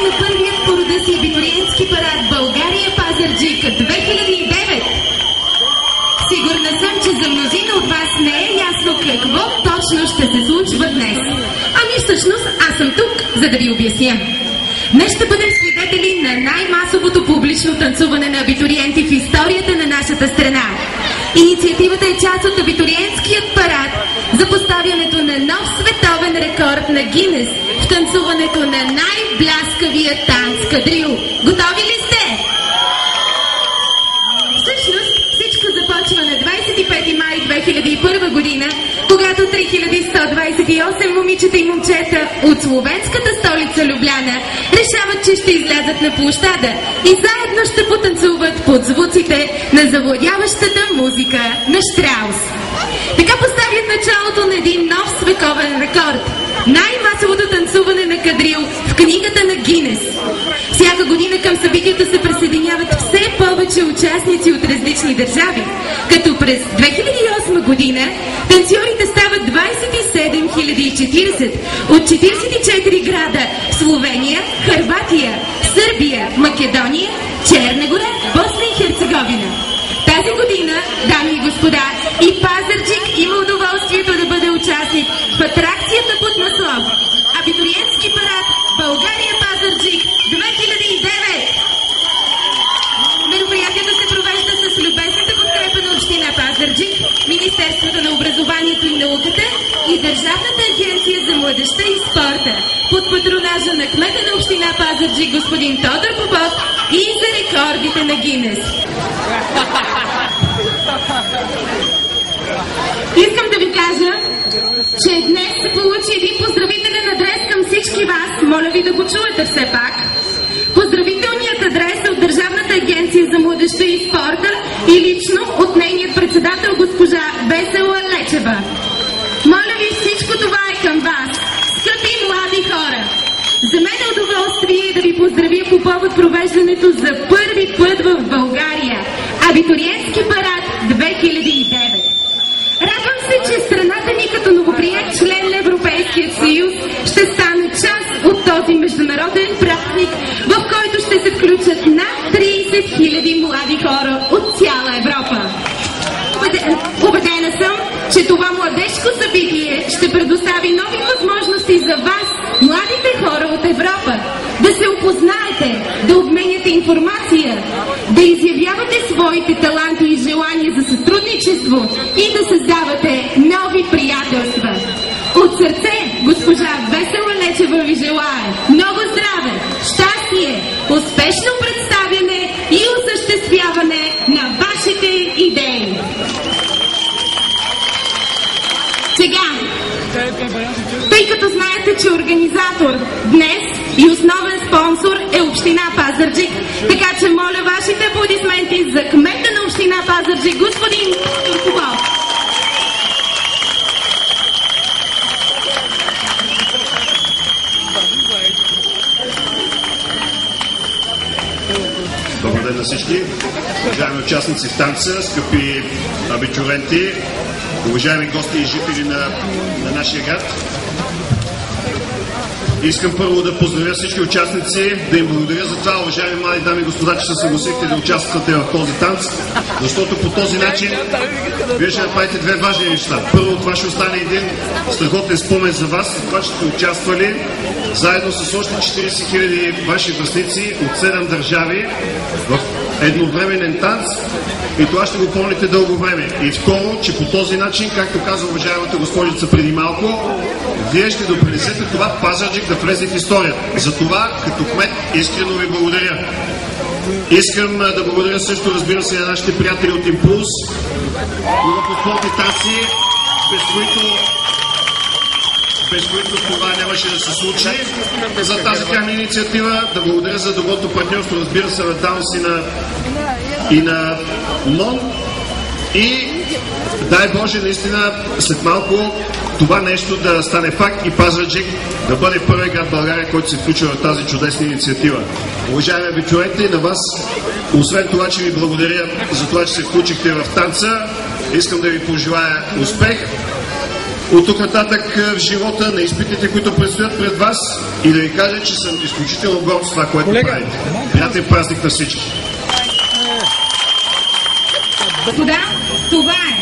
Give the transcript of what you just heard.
на първият по рода си абитуриентски парад България Пазарджик 2009. Сигурна съм, че за мнозина от вас не е ясно какво точно ще се случва днес. Ами всъщност аз съм тук, за да ви обясня. Днес ще бъдем свидетели на най-масовото публично танцуване на абитуриенти в историята на нашата страна. Инициативата е част от абитуриентският парад за поставянето на нов световен рекорд на Гинес в танцуването на най-бляскавия танц кадрил. Готови ли сте? Всъщност всичко започва на 25 май 2001 година, когато 3128 момичета и момчета от словенската столица Любляна решават, че ще излязат на площада и заедно ще потанцуват под звуците на завладяващата музика на Штраус. Така поставят началото на един нов световен рекорд. Най-масовото танцуване на кадрил в книгата на Гинес. Всяка година към събитието се присъединяват все повече участници от различни държави, като през 2008 година танцорите стават 27 040 от 44 града в Словения, Хърватия, Сърбия, Македония, Черна гора, Босна и Херцеговина. Тази година, дами и господа, и Пазарджик има удоволствието да бъде участник в атракцията под наслов Абитуриентски парад България Пазарджик 2009. Мероприятието се провежда с любезната подкрепа на община Пазарджик, Министерството на образованието и науката и Държавната агенция за младежта и спорта под патронажа на кмета на община Пазарджик господин Тодор Попов и за рекордите на Гинес. Искам да ви кажа, че днес се получи един поздравителен адрес към всички вас. Моля ви да го чуете все пак. Поздравителният адрес е от Държавната агенция за младежта и спорта и лично от нейният председател госпожа Весела Лечева. Моля ви, всичко това е към вас, скъпи млади хора. За мен е удоволствие да ви поздравя по повод провеждането за първи път в България Абитуриентски парад 2009. Радвам се, че страната ни като новоприет член на Европейския съюз ще стане част от този международен празник, в който ще се включат над 30 000 млади хора от цяла Европа. Убедена съм, че това младежко събитие ще предостави нови възможности за вас, младите хора от Европа, да се опознаете, да обменяте информация, да изявявате своите таланти и желания за сътрудничество и да създавате нови приятелства. От сърце госпожа Весела Лечева ви желае много здраве, щастие, успешно представяне и осъществяване на вашите идеи. Сега, тъй като знаете, че организатор днес и основен спонсор е община Пазарджик, така че моля вашите аплодисменти за кмета на община Пазарджик, господин Турков. Добър ден на всички, уважаеми участници в танца, скъпи абитуриенти, уважаеми гости и жители на нашия град. Искам първо да поздравя всички участници, да им благодаря за това, уважаеми млади дами и господа, че се съгласихте да участвате в този танц, защото по този начин вие ще направите две важни неща. Първо, това ще остане един страхотен спомен за вас, за това, че сте участвали заедно с още 40 000 ваши връстници от 7 държави в едновременен танц и това ще го помните дълго време. И второ, че по този начин, както каза уважаемата госпожица преди малко, вие ще допринесете това Пазарджик да влезе в историята. За това, като кмет, искрено ви благодаря. Искам да благодаря също, разбира се, на нашите приятели от Импулс, подспортни танци, без които това нямаше да се случи. За тази тяхна инициатива да благодаря за доброто партньорство, разбира се, на Даунс и на МОН. И дай Боже, наистина, след малко това нещо да стане факт и Пазарджик да бъде първият град в България, който се включва в тази чудесна инициатива. Уважаеми абитуриенти, на вас, освен това, че ви благодаря за това, че се включихте в танца, искам да ви пожелая успех от тук нататък в живота, на изпитите, които предстоят пред вас, и да ви кажа, че съм изключително горд с това, което правите. Приятен празник на всички! Господа, това е